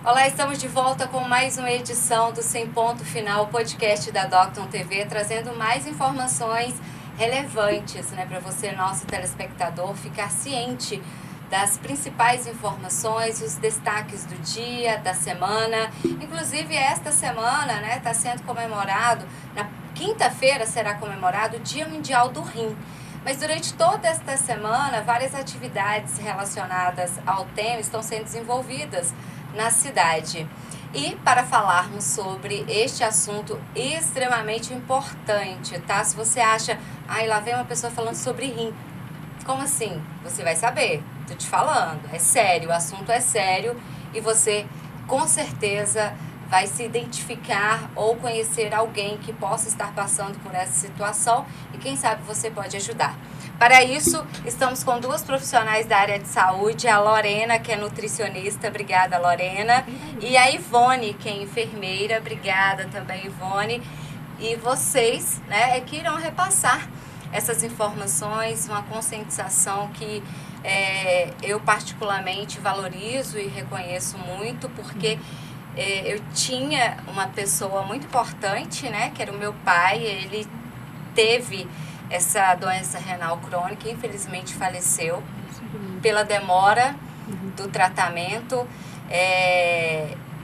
Olá, estamos de volta com mais uma edição do Sem Ponto Final, podcast da Docton TV, trazendo mais informações relevantes, né, para você, nosso telespectador, ficar ciente das principais informações, os destaques do dia, da semana. Inclusive, esta semana, né, está sendo comemorado, na quinta-feira será comemorado o Dia Mundial do Rim. Mas durante toda esta semana, várias atividades relacionadas ao tema estão sendo desenvolvidas na cidade. E para falarmos sobre este assunto extremamente importante, tá? Se você acha, lá vem uma pessoa falando sobre rim. Como assim? Você vai saber. Tô te falando. É sério, o assunto é sério e você com certeza vai se identificar ou conhecer alguém que possa estar passando por essa situação e quem sabe você pode ajudar. Para isso, estamos com duas profissionais da área de saúde, a Lorena, que é nutricionista, obrigada, Lorena, e a Ivone, que é enfermeira, obrigada também, Ivone, e vocês, né, que irão repassar essas informações, uma conscientização que eu particularmente valorizo e reconheço muito, porque eu tinha uma pessoa muito importante, né, que era o meu pai. Ele teve essa doença renal crônica, infelizmente faleceu pela demora do tratamento,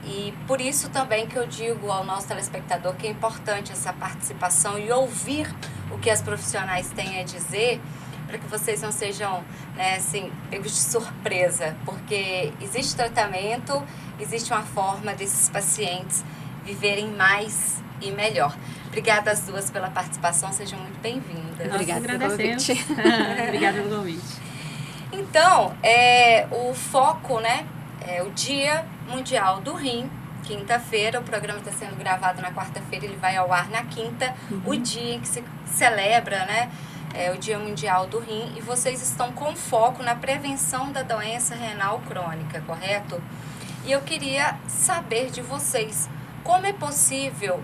e por isso também que eu digo ao nosso telespectador que é importante essa participação e ouvir o que as profissionais têm a dizer, para que vocês não sejam, né, assim, pegos de surpresa, porque existe tratamento, existe uma forma desses pacientes viverem mais e melhor. Obrigada às duas pela participação, sejam muito bem-vindas. Obrigada pelo convite. Obrigada pelo convite. Então, o foco, né, é o Dia Mundial do Rim, quinta-feira. O programa está sendo gravado na quarta-feira, ele vai ao ar na quinta, o dia em que se celebra, né, o Dia Mundial do Rim, e vocês estão com foco na prevenção da doença renal crônica, correto? E eu queria saber de vocês, como é possível,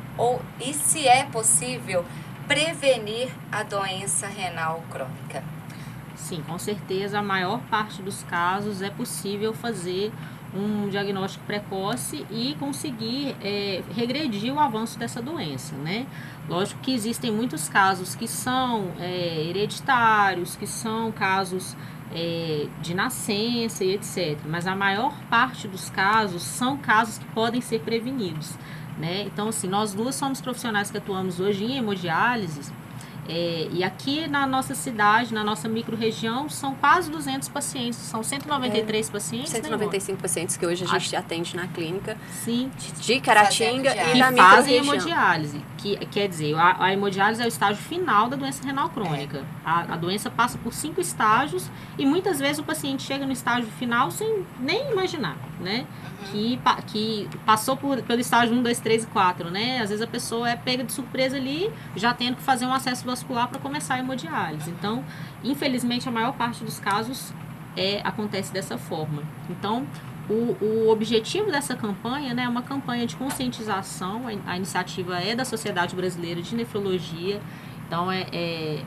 e se é possível, prevenir a doença renal crônica? Sim, com certeza, a maior parte dos casos é possível fazer um diagnóstico precoce e conseguir regredir o avanço dessa doença, né? Lógico que existem muitos casos que são hereditários, que são casos de nascença e etc. Mas a maior parte dos casos são casos que podem ser prevenidos, né? Então, assim, nós duas somos profissionais que atuamos hoje em hemodiálise, e aqui na nossa cidade, na nossa micro-região, são quase 200 pacientes, são 193 pacientes. 195 pacientes que hoje a gente atende na clínica. Sim. De Caratinga e da micro-região. Que fazem hemodiálise, que quer dizer, a hemodiálise é o estágio final da doença renal crônica. A doença passa por 5 estágios e muitas vezes o paciente chega no estágio final sem nem imaginar, né? Que passou pelo estágio 1, 2, 3 e 4, né? Às vezes a pessoa é pega de surpresa ali, já tendo que fazer um acesso vascular para começar a hemodiálise. Então, infelizmente, a maior parte dos casos acontece dessa forma. Então, o objetivo dessa campanha, né, é uma campanha de conscientização. A iniciativa é da Sociedade Brasileira de Nefrologia. Então,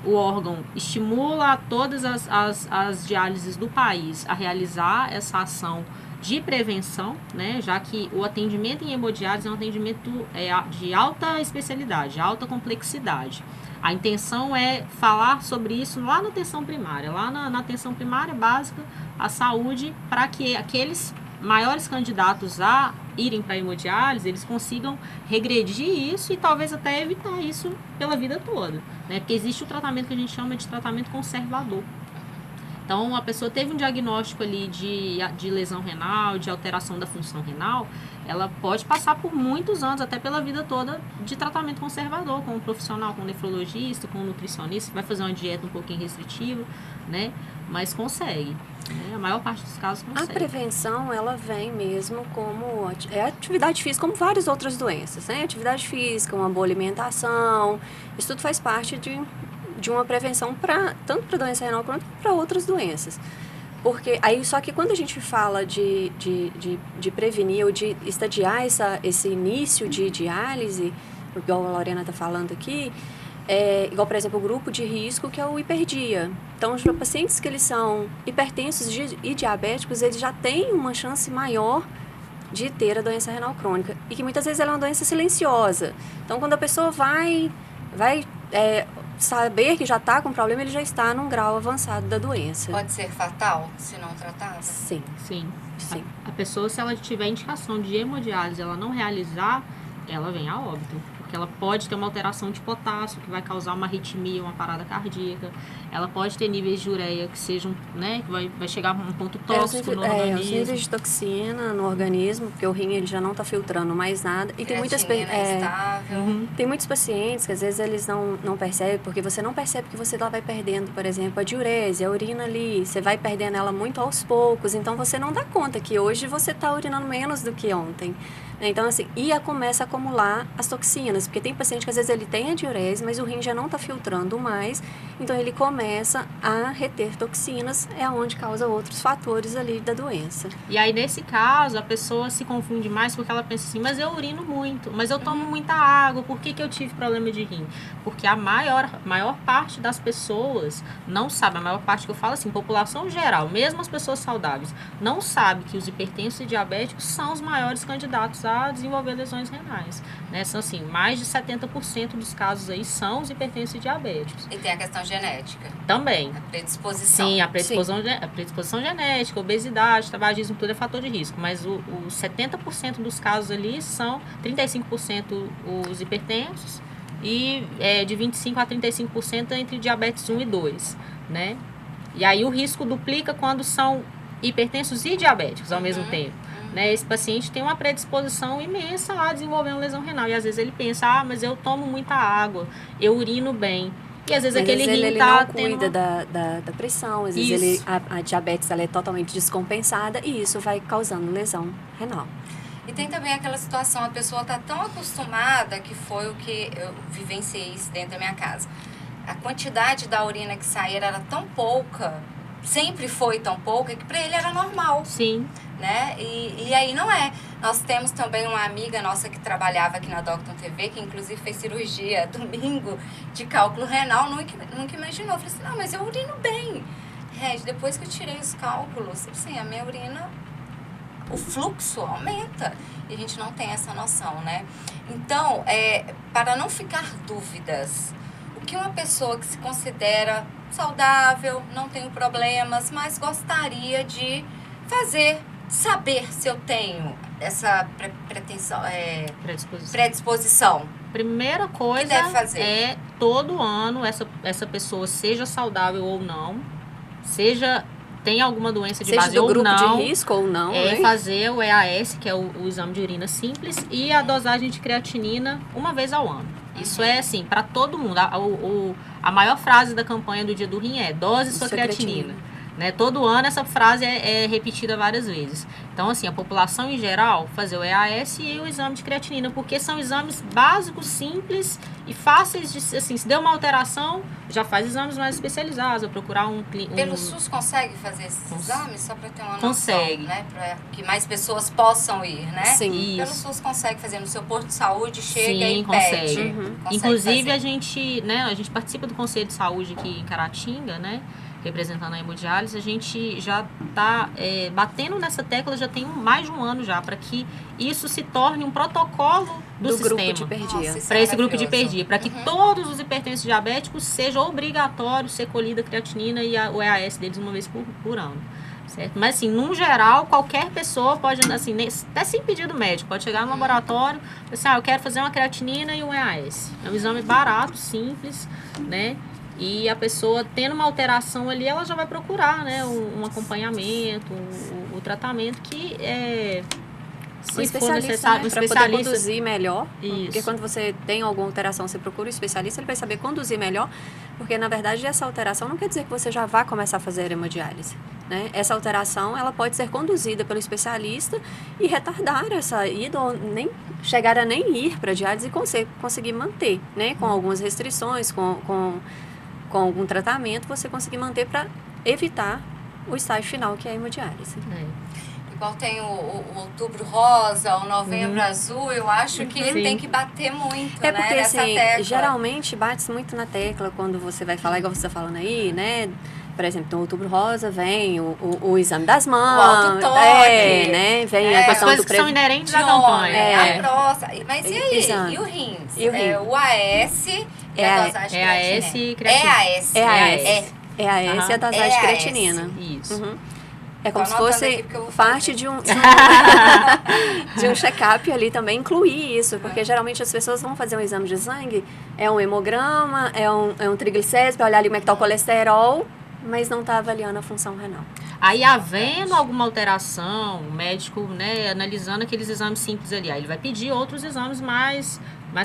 o órgão estimula todas as diálises do país a realizar essa ação de prevenção, né, já que o atendimento em hemodiálise é um atendimento de alta especialidade, alta complexidade. A intenção é falar sobre isso lá na atenção primária, lá na atenção primária básica, a saúde, para que aqueles maiores candidatos a irem para a hemodiálise, eles consigam regredir isso e talvez até evitar isso pela vida toda, né, porque existe o tratamento que a gente chama de tratamento conservador. Então, a pessoa teve um diagnóstico ali de lesão renal, de alteração da função renal, ela pode passar por muitos anos, até pela vida toda, de tratamento conservador, com um profissional, com um nefrologista, com um nutricionista, vai fazer uma dieta um pouquinho restritiva, né? Mas consegue, né? A maior parte dos casos consegue. A prevenção, ela vem mesmo como atividade física, como várias outras doenças, né? Atividade física, uma boa alimentação, isso tudo faz parte de uma prevenção tanto para a doença renal quanto para outras doenças. Porque aí, só que quando a gente fala de prevenir ou de estadiar esse início de diálise, igual a Lorena está falando aqui, igual, por exemplo, o grupo de risco, que é o hiperdia. Então, os pacientes que eles são hipertensos e diabéticos, eles já têm uma chance maior de ter a doença renal crônica. E que muitas vezes ela é uma doença silenciosa. Então, quando a pessoa vai saber que já está com problema, ele já está num grau avançado da doença. Pode ser fatal, se não tratada? Sim. Sim. Sim. A pessoa, se ela tiver indicação de hemodiálise, ela não realizar, ela vem a óbito. Porque ela pode ter uma alteração de potássio, que vai causar uma arritmia, uma parada cardíaca. Ela pode ter níveis de ureia que sejam, né, que vai chegar a um ponto tóxico no organismo. Os níveis de toxina no organismo, porque o rim ele já não está filtrando mais nada. E tem muitos pacientes que às vezes eles não percebem, porque você não percebe que você vai perdendo, por exemplo, a diurese, a urina ali, você vai perdendo ela muito aos poucos, então você não dá conta que hoje você está urinando menos do que ontem. Então, assim, começa a acumular as toxinas, porque tem paciente que às vezes ele tem a diurese, mas o rim já não está filtrando mais, então ele começa a reter toxinas, é onde causa outros fatores ali da doença. E aí, nesse caso, a pessoa se confunde mais porque ela pensa assim, mas eu urino muito, mas eu tomo muita água, por que eu tive problema de rim? Porque a maior parte das pessoas não sabe, a maior parte que eu falo assim, população geral, mesmo as pessoas saudáveis, não sabe que os hipertensos e diabéticos são os maiores candidatos a desenvolver lesões renais, né? São assim, mais de 70% dos casos aí são os hipertensos e diabéticos. E tem a questão genética. Também. A predisposição. Sim, a predisposição genética, obesidade, tabagismo, tudo é fator de risco, mas os 70% dos casos ali são 35% os hipertensos e de 25% a 35% entre diabetes 1 e 2, né? E aí o risco duplica quando são hipertensos e diabéticos ao mesmo tempo. Né, esse paciente tem uma predisposição imensa a desenvolver uma lesão renal. E às vezes ele pensa, mas eu tomo muita água, eu urino bem. E às vezes aquele rim ele tá não cuida da pressão, às vezes a diabetes ela é totalmente descompensada e isso vai causando lesão renal. E tem também aquela situação, a pessoa está tão acostumada, que foi o que eu vivenciei isso dentro da minha casa. A quantidade da urina que saía era tão pouca, sempre foi tão pouca, que para ele era normal. Sim. Né? E aí não é. Nós temos também uma amiga nossa que trabalhava aqui na Docton TV, que inclusive fez cirurgia domingo de cálculo renal, nunca imaginou. Eu falei assim, não, mas eu urino bem. Depois que eu tirei os cálculos, assim, a minha urina, o fluxo aumenta. E a gente não tem essa noção, né? Então, para não ficar dúvidas, o que uma pessoa que se considera saudável, não tem problemas, mas gostaria de saber se eu tenho essa predisposição. Primeira coisa que deve fazer? É todo ano essa pessoa, seja saudável ou não, tem alguma doença de base ou não, seja do grupo de risco ou não, fazer o EAS, que é o exame de urina simples, e a dosagem de creatinina uma vez ao ano. Isso é assim, para todo mundo. A maior frase da campanha do Dia do Rim é dose sua creatinina. Né? Todo ano essa frase é repetida várias vezes. Então, assim, a população em geral fazer o EAS e o exame de creatinina, porque são exames básicos, simples e fáceis de, assim, se deu uma alteração, já faz exames mais especializados, procurar Pelo SUS consegue fazer esses exames, só para ter uma noção, né? Para que mais pessoas possam ir, né? Sim. Pelo SUS consegue fazer no seu posto de saúde, chega e pede. Consegue. Inclusive, fazer. A gente participa do Conselho de Saúde aqui em Caratinga, né? Representando a hemodiálise, a gente já está batendo nessa tecla, já tem mais de um ano já, para que isso se torne um protocolo do sistema. Grupo de hiperdia. Para esse grupo de hiperdia, para que todos os hipertensos diabéticos seja obrigatório ser colhida a creatinina e o EAS deles uma vez por ano. Certo? Mas assim, num geral, qualquer pessoa pode, assim, até sem pedido médico, pode chegar no laboratório e assim, eu quero fazer uma creatinina e um EAS. É um exame barato, simples, né? E a pessoa tendo uma alteração ali, ela já vai procurar, né, um acompanhamento, o tratamento que se for necessário, para poder conduzir melhor. Isso. Porque quando você tem alguma alteração, você procura um especialista, ele vai saber conduzir melhor, porque na verdade essa alteração não quer dizer que você já vai começar a fazer hemodiálise, né? Essa alteração, ela pode ser conduzida pelo especialista e retardar essa ida, ou nem chegar a nem ir para a diálise e conseguir manter, né, com algumas restrições, com algum tratamento, você conseguir manter para evitar o estágio final, que é a hemodiálise. igual tem o outubro rosa, o novembro azul, eu acho que ele tem que bater muito, porque, né, nessa assim, tecla. geralmente bate-se muito na tecla quando você vai falar, igual você está falando aí, né? Por exemplo, no outubro rosa vem o exame das mãos, o autotoque, né? Vem a questão coisas do que são inerentes à campanha. A próstata. Mas e aí? Exame. E o rins? E o rim? O AS e a dosagem EAS e creatinina. creatinina. EAS e a dosagem de creatinina. Isso. É como Tô se fosse aqui porque eu vou parte de um check-up ali também, incluir isso, porque geralmente as pessoas vão fazer um exame de sangue, é um hemograma, é um triglicérides, para olhar ali como é que está o colesterol, mas não está avaliando a função renal. Aí, havendo alguma alteração, o médico, né, analisando aqueles exames simples ali, aí ele vai pedir outros exames mais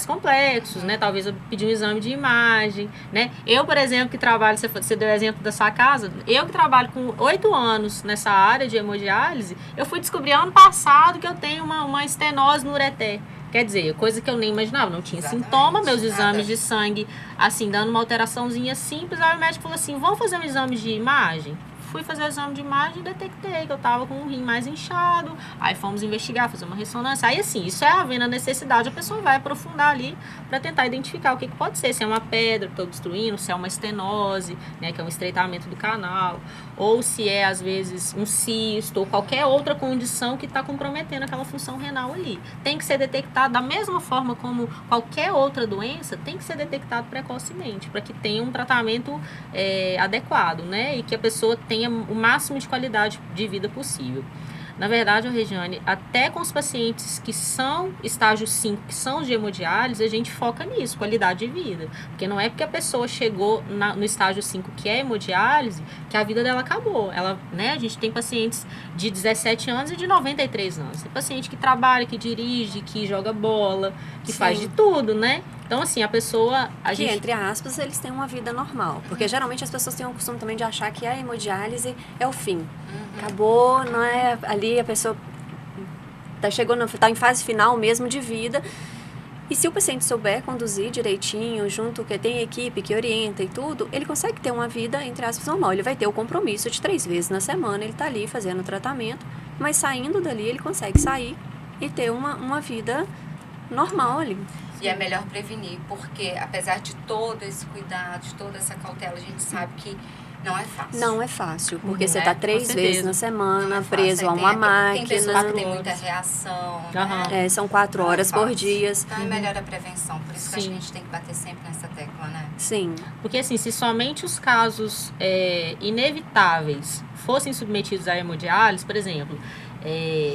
complexos, né? Talvez eu pedir um exame de imagem, né? Eu, por exemplo, que trabalho, você deu o exemplo da sua casa, eu que trabalho com 8 anos nessa área de hemodiálise, eu fui descobrir ano passado que eu tenho uma estenose no ureter. Quer dizer, coisa que eu nem imaginava, não tinha sintoma, meus exames de sangue, assim, dando uma alteraçãozinha simples, aí o médico falou assim, vamos fazer um exame de imagem? Fui fazer o exame de imagem e detectei que eu tava com um rim mais inchado, aí fomos investigar, fazer uma ressonância, aí assim, isso é havendo a necessidade, a pessoa vai aprofundar ali para tentar identificar o que pode ser, se é uma pedra que está obstruindo, se é uma estenose, né, que é um estreitamento do canal, ou se é, às vezes, um cisto, ou qualquer outra condição que está comprometendo aquela função renal ali. Tem que ser detectado da mesma forma como qualquer outra doença, tem que ser detectado precocemente, para que tenha um tratamento adequado, né, e que a pessoa tenha o máximo de qualidade de vida possível. Na verdade, Regiane, até com os pacientes que são estágio 5, que são de hemodiálise, a gente foca nisso, qualidade de vida. Porque não é porque a pessoa chegou no estágio 5, que é hemodiálise, que a vida dela acabou. Ela, né, a gente tem pacientes de 17 anos e de 93 anos. Tem paciente que trabalha, que dirige, que joga bola, que faz de tudo, né? Então, assim, a pessoa... entre aspas, eles têm uma vida normal. Porque geralmente as pessoas têm o costume também de achar que a hemodiálise é o fim. Acabou, não é? Ali a pessoa tá em fase final mesmo de vida. E se o paciente souber conduzir direitinho, junto que tem equipe que orienta e tudo, ele consegue ter uma vida, entre aspas, normal. Ele vai ter o compromisso de 3 vezes na semana, ele tá ali fazendo o tratamento, mas saindo dali ele consegue sair e ter uma vida normal ali. E é melhor prevenir, porque apesar de todo esse cuidado, de toda essa cautela, a gente sabe que não é fácil. Não é fácil, porque você está 3 vezes na semana, preso a Tem uma máquina. Tem pessoas que têm muita reação. Né? São 4 horas por dia. Então é melhor a prevenção, por isso que a gente tem que bater sempre nessa tecla, né? Sim. Porque assim, se somente os casos inevitáveis fossem submetidos à hemodiálise, por exemplo,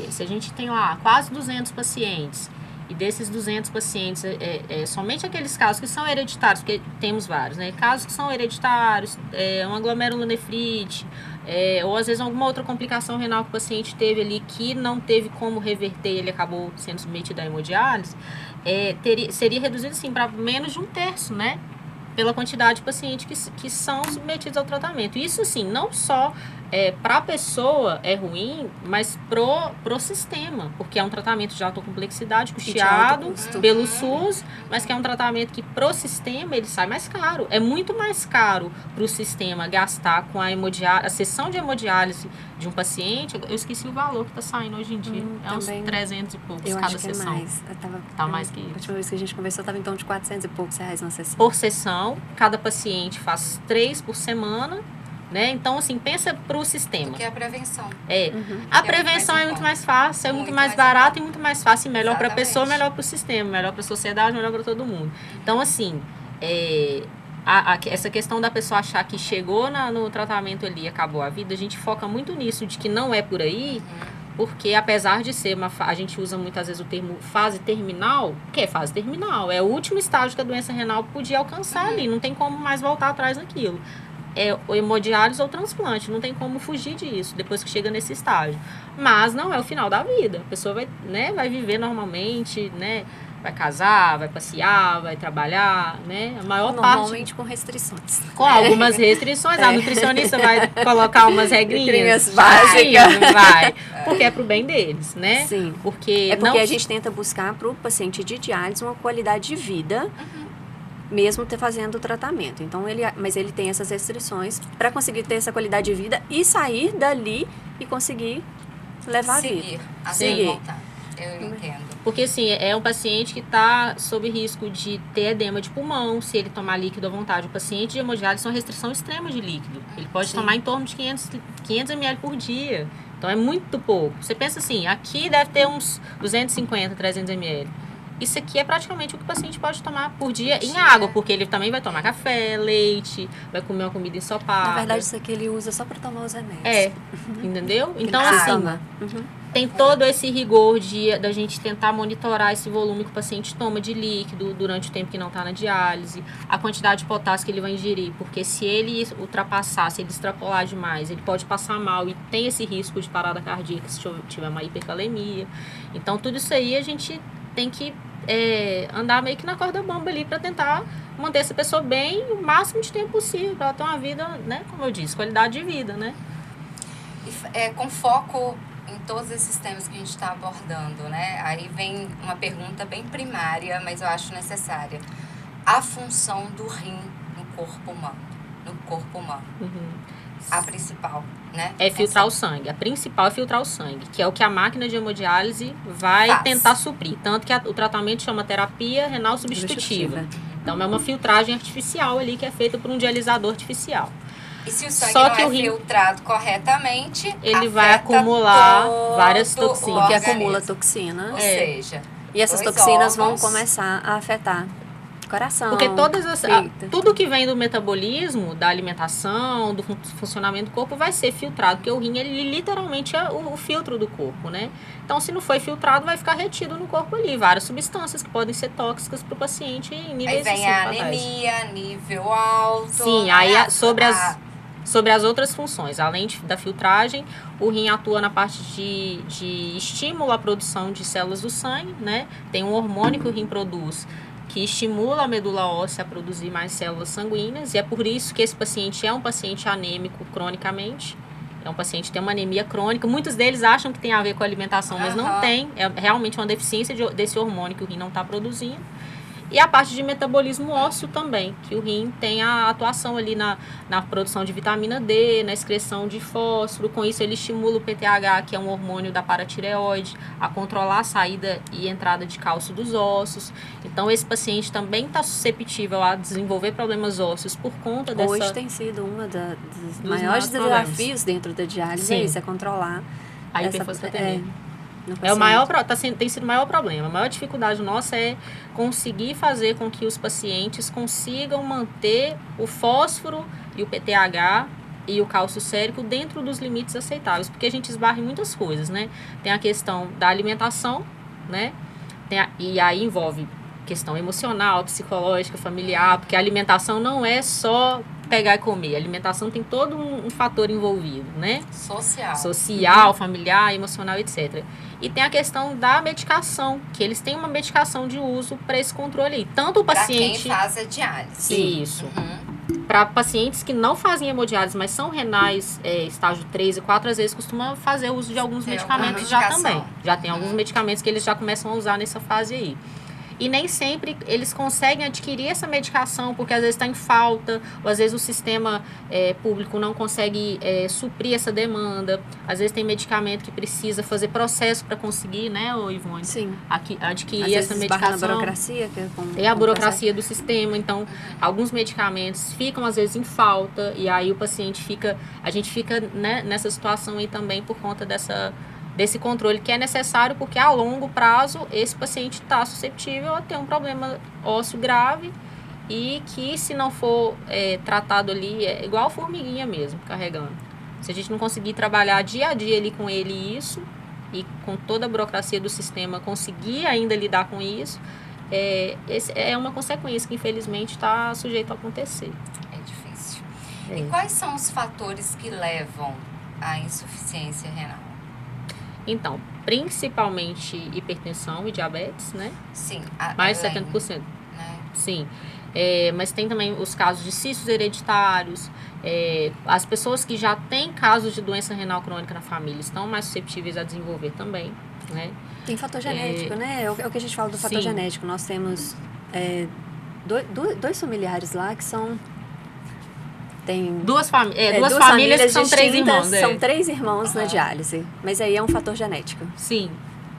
se a gente tem lá quase 200 pacientes, e desses 200 pacientes, somente aqueles casos que são hereditários, porque temos vários, né? Casos que são hereditários, uma glomerulonefrite, ou às vezes alguma outra complicação renal que o paciente teve ali que não teve como reverter, ele acabou sendo submetido à hemodiálise, seria reduzido, sim, para menos de 1/3, né? Pela quantidade de pacientes que são submetidos ao tratamento. Isso, sim, não só para a pessoa é ruim, mas pro sistema, porque é um tratamento de alta complexidade, custeado pelo SUS, mas que é um tratamento que pro sistema ele sai mais caro. É muito mais caro pro sistema gastar com a sessão de hemodiálise de um paciente. Eu esqueci o valor que está saindo hoje em dia. É uns 300 e poucos cada sessão. Mais. Tá mais que isso. A última vez que a gente conversou estava então de 400 e poucos reais na sessão. Por sessão, cada paciente faz 3 por semana. Né? Então, assim, pensa para o sistema. Porque é a prevenção. A prevenção é muito mais fácil, é muito mais barato e muito mais fácil. E melhor para a pessoa, melhor para o sistema, melhor para a sociedade, melhor para todo mundo. Então, assim, essa questão da pessoa achar que chegou no tratamento ali e acabou a vida, a gente foca muito nisso, de que não é por aí, porque apesar de ser a gente usa muitas vezes o termo fase terminal, que é fase terminal, é o último estágio que a doença renal podia alcançar ali, não tem como mais voltar atrás naquilo. O hemodiálise ou transplante, não tem como fugir disso depois que chega nesse estágio. Mas não é o final da vida. A pessoa vai viver normalmente, né? Vai casar, vai passear, vai trabalhar, né? A maior normalmente com restrições. Com algumas restrições. A nutricionista vai colocar umas regrinhas básicas. Vai, porque é pro bem deles, né? Sim. Porque a gente tenta buscar pro paciente de diálise uma qualidade de vida, mesmo fazendo o tratamento. Então, mas ele tem essas restrições para conseguir ter essa qualidade de vida e sair dali e conseguir levar a seguir, vida. até voltar. Eu entendo. Porque, assim, é um paciente que está sob risco de ter edema de pulmão, se ele tomar líquido à vontade. O paciente de hemodiálise tem uma restrição extrema de líquido. Ele pode tomar em torno de 500 ml por dia. Então, é muito pouco. Você pensa assim, aqui deve ter uns 250, 300 ml. Isso aqui é praticamente o que o paciente pode tomar por dia em água, porque ele também vai tomar café, leite, vai comer uma comida ensopada. Na verdade, isso aqui ele usa só para tomar os remédios. Entendeu? Então, assim, tem todo esse rigor da gente tentar monitorar esse volume que o paciente toma de líquido durante o tempo que não está na diálise, a quantidade de potássio que ele vai ingerir, porque se ele ultrapassar, se ele extrapolar demais, ele pode passar mal e tem esse risco de parada cardíaca se tiver uma hipercalemia. Então, tudo isso aí a gente tem que andar meio que na corda bamba ali para tentar manter essa pessoa bem o máximo de tempo possível, para ela ter uma vida, né, como eu disse, qualidade de vida, né? Com foco em todos esses temas que a gente está abordando, né? Aí vem uma pergunta bem primária, mas eu acho necessária. A função do rim no corpo humano. A principal, né? É filtrar o sangue. A principal é filtrar o sangue, que é o que a máquina de hemodiálise vai tentar suprir. Tanto que o tratamento chama terapia renal substitutiva. Então, é uma filtragem artificial ali que é feita por um dialisador artificial. E se o sangue não é filtrado corretamente, ele vai acumular várias toxinas. Que acumula toxinas. Ou seja, e essas toxinas vão começar a afetar coração. Porque tudo que vem do metabolismo, da alimentação, do funcionamento do corpo vai ser filtrado, porque o rim ele literalmente é o filtro do corpo, né? Então, se não foi filtrado, vai ficar retido no corpo ali várias substâncias que podem ser tóxicas para o paciente em níveis aí vem a anemia, nível alto. Sim, né? Aí sobre as outras funções, além da filtragem, o rim atua na parte de estímulo à produção de células do sangue, né? Tem um hormônio que o rim produz que estimula a medula óssea a produzir mais células sanguíneas, e é por isso que esse paciente é um paciente anêmico cronicamente. É um paciente que tem uma anemia crônica. Muitos deles acham que tem a ver com a alimentação, mas não tem. É realmente uma deficiência desse hormônio que o rim não está produzindo. E a parte de metabolismo ósseo também, que o rim tem a atuação ali na produção de vitamina D, na excreção de fósforo. Com isso, ele estimula o PTH, que é um hormônio da paratireoide, a controlar a saída e entrada de cálcio dos ossos. Então, esse paciente também está susceptível a desenvolver problemas ósseos por conta dessa... Hoje tem sido um dos maiores desafios dentro da diálise, é controlar a hiperfosfatemia. Tem sido o maior problema. A maior dificuldade nossa é conseguir fazer com que os pacientes consigam manter o fósforo e o PTH e o cálcio sérico dentro dos limites aceitáveis, porque a gente esbarra em muitas coisas, né? Tem a questão da alimentação, né? E aí envolve questão emocional, psicológica, familiar, porque a alimentação não é só pegar e comer. A alimentação tem todo um fator envolvido, né? Social, familiar, emocional, etc. E tem a questão da medicação, que eles têm uma medicação de uso para esse controle aí. Tanto o paciente... Para quem faz a diálise. Isso. Para pacientes que não fazem hemodiálise, mas são renais estágio 3 e 4, às vezes costuma fazer uso de alguns medicamentos já também. Já tem alguns medicamentos que eles já começam a usar nessa fase aí. E nem sempre eles conseguem adquirir essa medicação, porque às vezes está em falta, ou às vezes o sistema público não consegue suprir essa demanda. Às vezes tem medicamento que precisa fazer processo para conseguir, né, Ivone? Sim. Adquirir essa medicação. Na burocracia. A burocracia do sistema. Então, alguns medicamentos ficam às vezes em falta, e aí o paciente a gente fica, né, nessa situação aí também por conta desse controle que é necessário, porque a longo prazo esse paciente está suscetível a ter um problema ósseo grave e que, se não for tratado ali, é igual formiguinha mesmo, carregando. Se a gente não conseguir trabalhar dia a dia ali com ele e com toda a burocracia do sistema conseguir ainda lidar com isso, esse é uma consequência que infelizmente está sujeito a acontecer. É difícil. E quais são os fatores que levam à insuficiência renal? Então, principalmente hipertensão e diabetes, né? Sim. Mais de 70%. Né? Sim. Mas tem também os casos de cistos hereditários. As pessoas que já têm casos de doença renal crônica na família estão mais susceptíveis a desenvolver também, né? Tem fator genético, né? É o que a gente fala do fator genético. Nós temos dois familiares lá que tem duas famílias que são 3 irmãos. São 3 irmãos na diálise. Mas aí é um fator genético. Sim.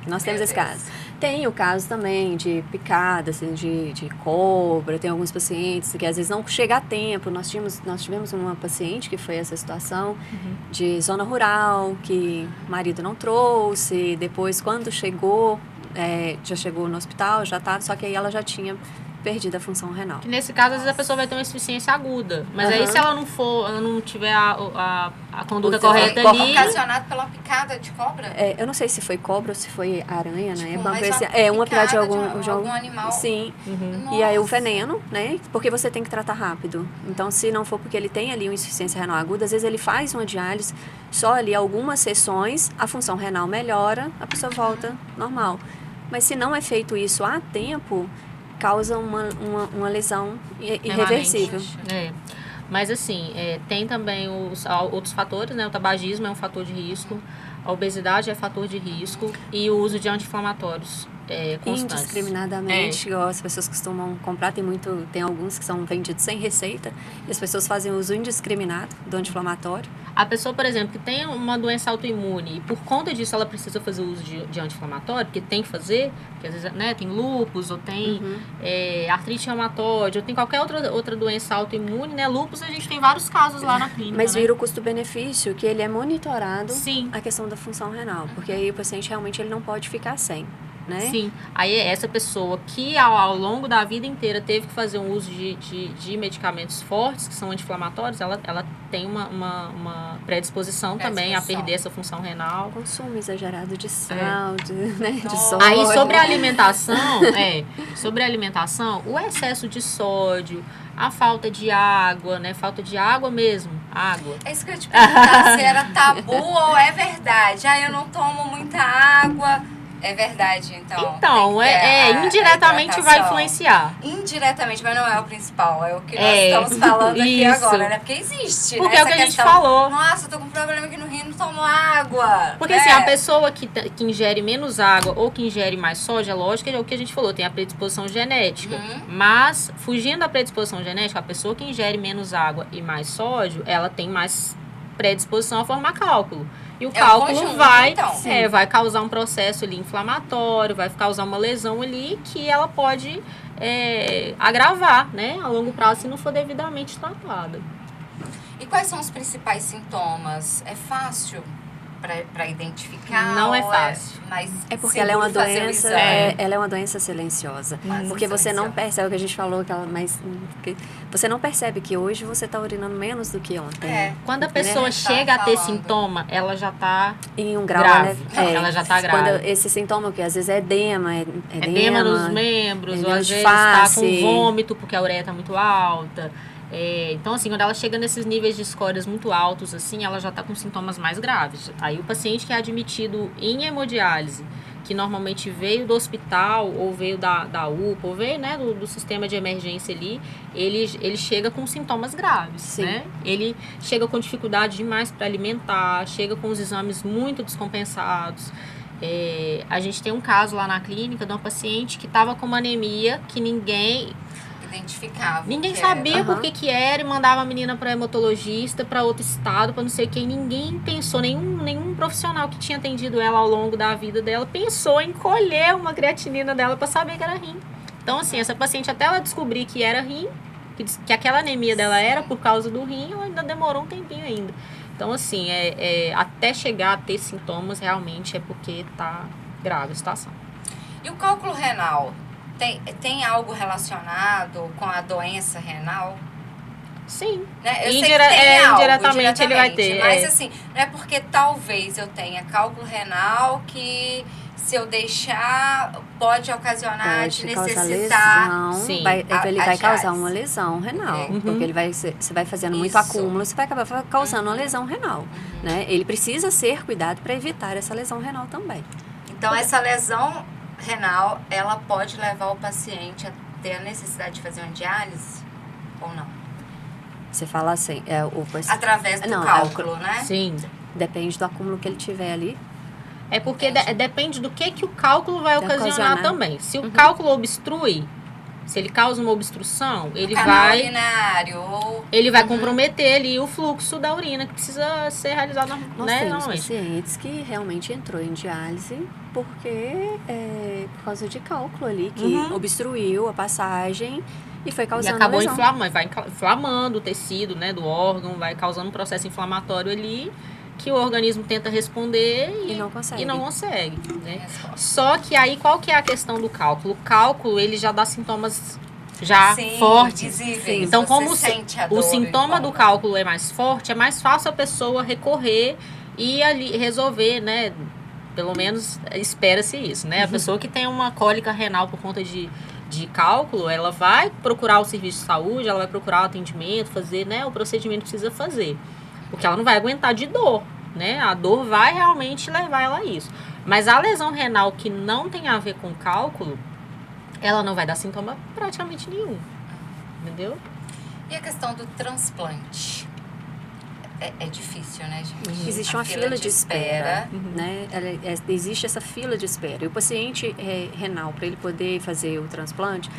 Nós temos esse caso. Tem o caso também de picada, assim, de cobra. Tem alguns pacientes que às vezes não chega a tempo. Nós tivemos uma paciente que foi essa situação de zona rural, que o marido não trouxe. Depois, quando chegou, já chegou no hospital, só que aí ela já tinha perdido a função renal. Que nesse caso, às vezes a pessoa vai ter uma insuficiência aguda. Mas aí, se ela não tiver a conduta correta ali... Ocasionado pela picada de cobra? Eu não sei se foi cobra ou se foi aranha, né? Uma picada de algum animal. Sim. E aí o veneno, né? Porque você tem que tratar rápido. Então, se não for porque ele tem ali uma insuficiência renal aguda, às vezes ele faz uma diálise, só ali algumas sessões, a função renal melhora, a pessoa volta normal. Mas se não é feito isso a tempo, causa uma lesão irreversível. Mas assim, tem também os outros fatores, né? O tabagismo é um fator de risco, a obesidade é fator de risco e o uso de anti-inflamatórios constantes. Indiscriminadamente, as pessoas costumam comprar, tem alguns que são vendidos sem receita, e as pessoas fazem uso indiscriminado do anti-inflamatório. A pessoa, por exemplo, que tem uma doença autoimune e por conta disso ela precisa fazer uso de anti-inflamatório, porque tem que fazer, porque às vezes, né, tem lúpus, ou tem artrite reumatoide, ou tem qualquer outra doença autoimune, né? Lúpus a gente tem vários casos lá na clínica. Mas né? vira o custo-benefício que ele é monitorado. Sim. A questão da função renal, porque aí o paciente realmente ele não pode ficar sem. Né? Sim, aí essa pessoa que ao longo da vida inteira teve que fazer um uso de medicamentos fortes, que são anti-inflamatórios, ela tem uma predisposição também a perder essa função renal. Consumo exagerado de sal, de sódio. Aí sobre a alimentação, o excesso de sódio, a falta de água, né? Falta de água mesmo, água. É isso que eu ia te perguntar, se era tabu ou é verdade. Eu não tomo muita água. É verdade, então. Então, indiretamente vai influenciar. Indiretamente, mas não é o principal. É o que nós estamos falando aqui agora, né? Porque existe, porque né? é o que a gente falou. Nossa, eu tô com um problema aqui no rim, não tomo água. Porque assim, a pessoa que ingere menos água ou que ingere mais soja, lógico, é o que a gente falou, tem a predisposição genética. Mas, fugindo da predisposição genética, a pessoa que ingere menos água e mais sódio, ela tem mais predisposição a formar cálculo. E o cálculo vai causar um processo ali inflamatório, vai causar uma lesão ali que ela pode agravar, né, a longo prazo se não for devidamente tratada. E quais são os principais sintomas? É fácil para identificar? Não é fácil. É porque ela é uma doença, ela é uma doença silenciosa. Porque você não percebe, é o que a gente falou, você não percebe que hoje você está urinando menos do que ontem. Quando a pessoa chega a ter sintoma, ela já está em um grau grave. Ela já está grave. Quando esse sintoma, que às vezes é edema nos membros, ou às vezes está com vômito, porque a ureia está muito alta. Então, assim, quando ela chega nesses níveis de escórias muito altos, assim, ela já está com sintomas mais graves. Aí o paciente que é admitido em hemodiálise, que normalmente veio do hospital, ou veio da UPA, ou veio, né, do sistema de emergência ali, ele chega com sintomas graves, Sim. né? Ele chega com dificuldade demais para alimentar, chega com os exames muito descompensados. A gente tem um caso lá na clínica de uma paciente que estava com uma anemia que ninguém sabia por que era e mandava a menina para hematologista, para outro estado, para não sei quem. Ninguém pensou, nenhum profissional que tinha atendido ela ao longo da vida dela pensou em colher uma creatinina dela para saber que era rim. Então, assim, essa paciente, até ela descobrir que era rim, que aquela anemia dela era por causa do rim, ela ainda demorou um tempinho ainda. Então, assim, até chegar a ter sintomas, realmente é porque tá grave a situação. E o cálculo renal? Tem algo relacionado com a doença renal? Sim. Né? Eu sei que tem algo, indiretamente ele vai ter. Mas assim, não é porque talvez eu tenha cálculo renal que se eu deixar pode ocasionar de necessitar lesão. Sim. Ele vai causar uma lesão renal. Porque você vai fazendo muito acúmulo, você vai acabar causando uma lesão renal. Né? Ele precisa ser cuidado para evitar essa lesão renal também. Então essa lesão renal, ela pode levar o paciente a ter a necessidade de fazer uma diálise ou não? Você fala assim, através do cálculo, né? Sim. Depende do acúmulo que ele tiver ali. É porque depende do que o cálculo vai ocasionar também. Se o cálculo obstrui, Se ele causa uma obstrução, ele canal vai urinário, ou... ele vai comprometer ali o fluxo da urina que precisa ser realizado, Nós né, temos normalmente. pacientes que realmente entrou em diálise porque por causa de cálculo ali, que obstruiu a passagem e foi E causando acabou lesão. inflamando o tecido, né, do órgão, vai causando um processo inflamatório ali que o organismo tenta responder E não consegue. Né? Só que aí, qual que é a questão do cálculo? O cálculo, ele já dá sintomas já Sim, fortes. visíveis. Então, Você como sente a dor o sintoma em do volta. cálculo é mais forte, é mais fácil a pessoa recorrer e ali resolver, né? Pelo menos espera-se isso, né? A pessoa que tem uma cólica renal por conta de cálculo, ela vai procurar o serviço de saúde, ela vai procurar o atendimento, fazer, né, o procedimento que precisa fazer. Porque ela não vai aguentar de dor, né? A dor vai realmente levar ela a isso. Mas a lesão renal que não tem a ver com cálculo, ela não vai dar sintoma praticamente nenhum. Entendeu? E a questão do transplante? É difícil, né, gente? Existe A uma fila de espera, né? Existe essa fila de espera. E o paciente renal, para ele poder fazer o transplante...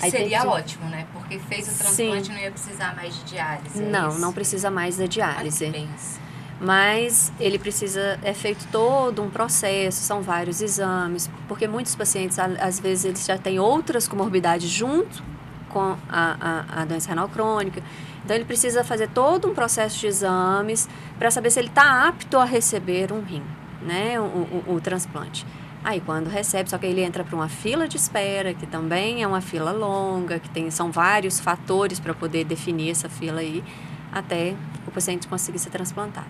aí Seria tem que- ótimo, né? Porque fez o transplante e não ia precisar mais de diálise. Não precisa mais da diálise. Olha que benção. Mas ele precisa, é feito todo um processo, são vários exames, porque muitos pacientes, às vezes, eles já têm outras comorbidades junto com a doença renal crônica. Então, ele precisa fazer todo um processo de exames para saber se ele está apto a receber um rim, né, o transplante. Aí, quando recebe, só que ele entra para uma fila de espera, que também é uma fila longa, que são vários fatores para poder definir essa fila aí, até o paciente conseguir ser transplantado.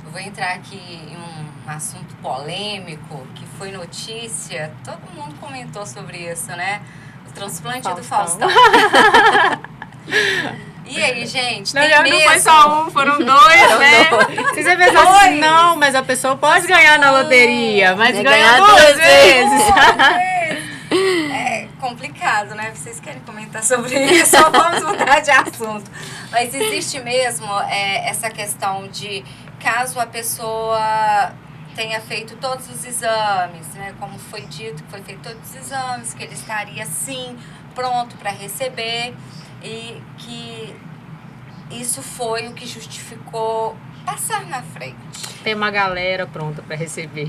Eu vou entrar aqui em um assunto polêmico, que foi notícia, todo mundo comentou sobre isso, né? O transplante do Faustão. E aí, gente, tem Não mesmo? foi só um, foram dois, né? Se você pensar assim, não, mas a pessoa pode ganhar na loteria, mas ganhar duas vezes. É complicado, né? Vocês querem comentar sobre isso? Só vamos mudar de assunto. Mas existe mesmo essa questão de caso a pessoa tenha feito todos os exames, né? Como foi dito que foi feito todos os exames, que ele estaria sim pronto para receber e que isso foi o que justificou passar na frente, Tem uma galera pronta para receber.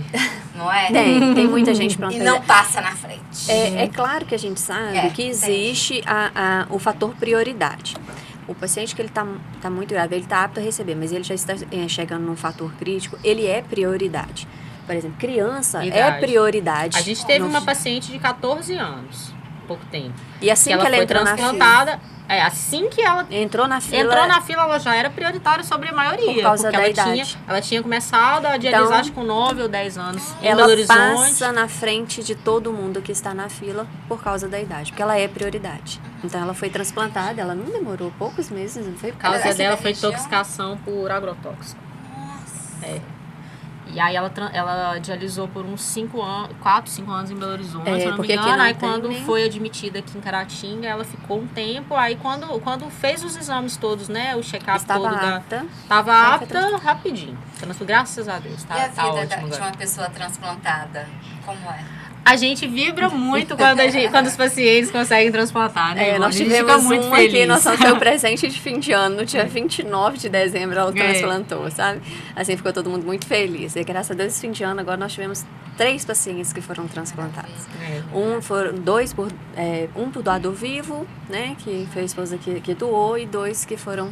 não é? Tem muita gente pronta. E não passa na frente. É claro que a gente sabe que tem. existe o fator prioridade. O paciente que ele tá muito grave, ele está apto a receber, mas ele já está chegando num fator crítico, ele é prioridade. Por exemplo, criança é Idade. prioridade. A gente teve No- uma paciente de 14 anos, pouco tempo. E assim que ela foi entrou na fila, transplantada, assim que ela entrou na fila, ela já era prioritária sobre a maioria. Por causa porque da ela idade. ela tinha começado a dialisar Então, acho, com 9 ou 10 anos em ela Belo Horizonte. passa na frente de todo mundo que está na fila por causa da idade, porque ela é prioridade. Então ela foi transplantada, ela não demorou poucos meses, não foi A causa Ela é dela da foi região? intoxicação por agrotóxico. Nossa. E aí ela dialisou por uns 4, 5 anos em Belo Horizonte, se eu não me porque aqui engano. não Aí tem quando nem- foi admitida aqui em Caratinga, ela ficou um tempo. Aí quando fez os exames todos, né? O check-up estava todo apta. tava Ela foi apta rapidinho. Graças a Deus. E a Tá vida ótimo de agora. uma pessoa transplantada, como é? A gente vibra muito quando os pacientes conseguem transplantar, né? Ivone? Nós A gente tivemos fica muito uma feliz. que nós foi o presente de fim de ano, no dia 29 de dezembro ela É. transplantou, sabe? Assim, ficou todo mundo muito feliz. E graças a Deus, esse fim de ano, agora nós tivemos 3 pacientes que foram transplantados. É. Um por doador vivo, né, que foi a esposa que doou, e 2 que foram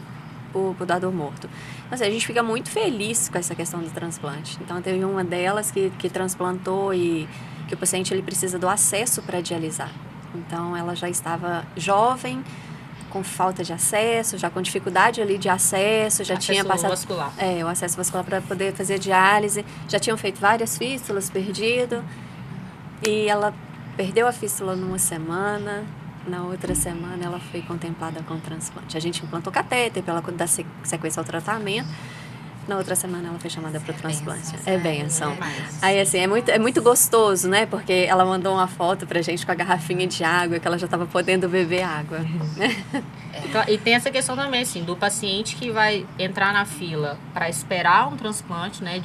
por doador morto. Então, assim, a gente fica muito feliz com essa questão do transplante. Então, teve uma delas que transplantou e que o paciente ele precisa do acesso para dialisar. Então, ela já estava jovem, com falta de acesso, já com dificuldade ali de acesso, já tinha Acesso passado vascular. o acesso vascular para poder fazer diálise, já tinham feito várias fístulas, perdido, e ela perdeu a fístula numa semana, na outra semana ela foi contemplada com transplante. A gente implantou catéter para ela dar sequência ao tratamento. Na outra semana ela foi chamada para o transplante. É bênção. Demais. Aí, assim, é muito gostoso, né? Porque ela mandou uma foto pra gente com a garrafinha de água, que ela já estava podendo beber água. E tem essa questão também, assim, do paciente que vai entrar na fila para esperar um transplante, né,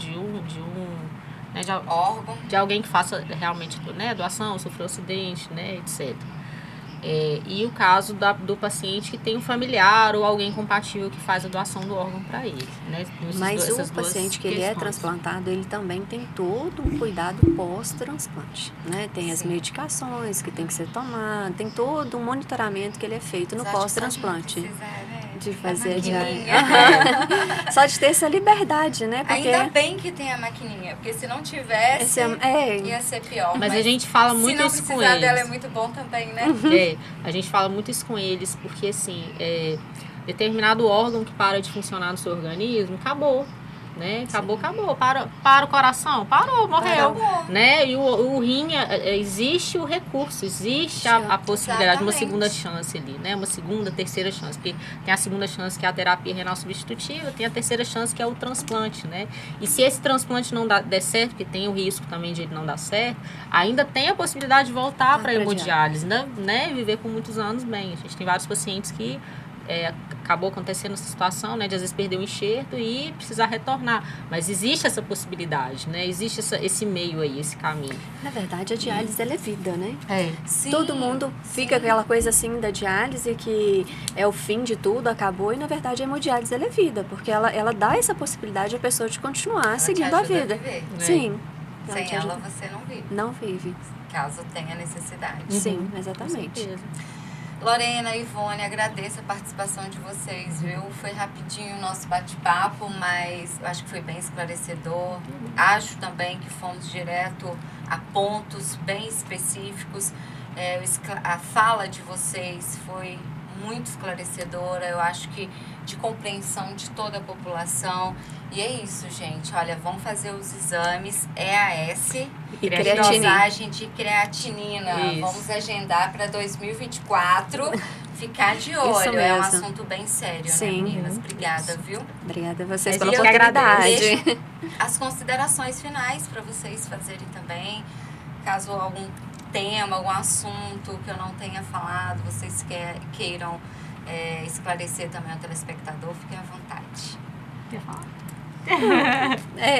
Órgão. de alguém que faça realmente, né, doação, sofreu acidente, né, etc. E o caso do paciente que tem um familiar ou alguém compatível que faz a doação do órgão para ele. Né? Mas o paciente que ele é transplantado, ele também tem todo um cuidado pós-transplante. Né? Tem as medicações que tem que ser tomado, tem todo um monitoramento que ele é feito no pós-transplante. De fazer a diálise. Só de ter essa liberdade, né? Porque ainda bem que tem a maquininha, porque se não tivesse, ia ser pior. Mas a gente fala muito isso com eles. Se não precisar dela é muito bom também, né? A gente fala muito isso com eles, porque assim, determinado órgão que para de funcionar no seu organismo, acabou. Né? Acabou. Para o coração, parou, morreu. Né? E o rim, existe o recurso, existe a possibilidade de uma segunda chance ali, né? Uma segunda, terceira chance. Porque tem a segunda chance que é a terapia renal substitutiva, tem a terceira chance que é o transplante, né? E se esse transplante não der certo, porque tem o risco também de ele não dar certo, ainda tem a possibilidade de voltar para a hemodiálise, né? Viver por muitos anos bem. A gente tem vários pacientes que acabou acontecendo essa situação, né, de às vezes perder o enxerto e precisar retornar. Mas existe essa possibilidade, né? Existe esse meio aí, esse caminho. Na verdade, a diálise, ela é vida, né? Sim, todo mundo fica aquela coisa assim da diálise que é o fim de tudo, acabou, e na verdade a hemodiálise, ela é vida, porque ela dá essa possibilidade à pessoa de continuar seguindo a vida. Sim. Sem ela você não vive. Não vive. Caso tenha necessidade. Sim, exatamente. Lorena, Ivone, agradeço a participação de vocês, viu? Foi rapidinho o nosso bate-papo, mas eu acho que foi bem esclarecedor. Acho também que fomos direto a pontos bem específicos. A fala de vocês foi muito esclarecedora, eu acho que de compreensão de toda a população. E é isso, gente. Olha, vamos fazer os exames EAS e dosagem de creatinina. Isso. Vamos agendar para 2024. Ficar de olho. É um assunto bem sério, né, meninas? Obrigada, viu? Obrigada a vocês pela oportunidade. As considerações finais para vocês fazerem também. Caso algum tema, algum assunto que eu não tenha falado, vocês queiram esclarecer também ao telespectador, fiquem à vontade. Quer falar?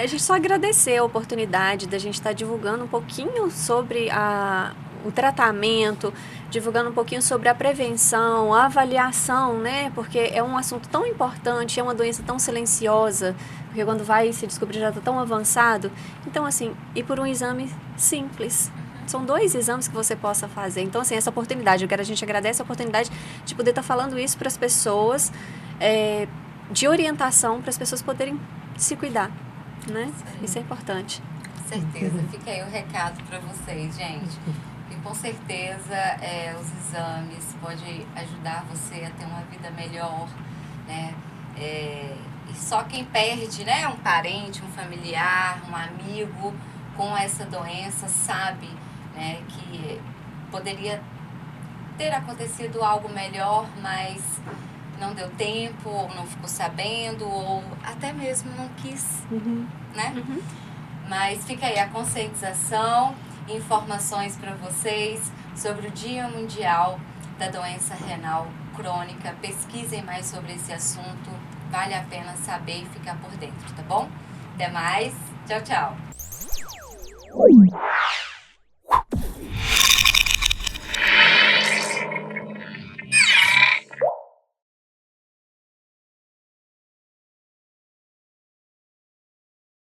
A gente só agradecer a oportunidade da gente estar divulgando um pouquinho sobre o tratamento, divulgando um pouquinho sobre a prevenção, a avaliação, né? Porque é um assunto tão importante, é uma doença tão silenciosa, porque quando vai se descobrir já está tão avançado. Então, assim, e por um exame simples. São 2 exames que você possa fazer. Então, assim, essa oportunidade, a gente agradece a oportunidade de poder estar falando isso para as pessoas, de orientação para as pessoas poderem se cuidar, né? Isso é importante. Com certeza. Fica aí o recado para vocês, gente. E com certeza os exames podem ajudar você a ter uma vida melhor, né? E só quem perde, né, um parente, um familiar, um amigo com essa doença sabe, né, que poderia ter acontecido algo melhor, mas não deu tempo, ou não ficou sabendo, ou até mesmo não quis, né? Mas fica aí a conscientização, informações para vocês sobre o Dia Mundial da Doença Renal Crônica. Pesquisem mais sobre esse assunto, vale a pena saber e ficar por dentro, tá bom? Até mais, tchau, tchau!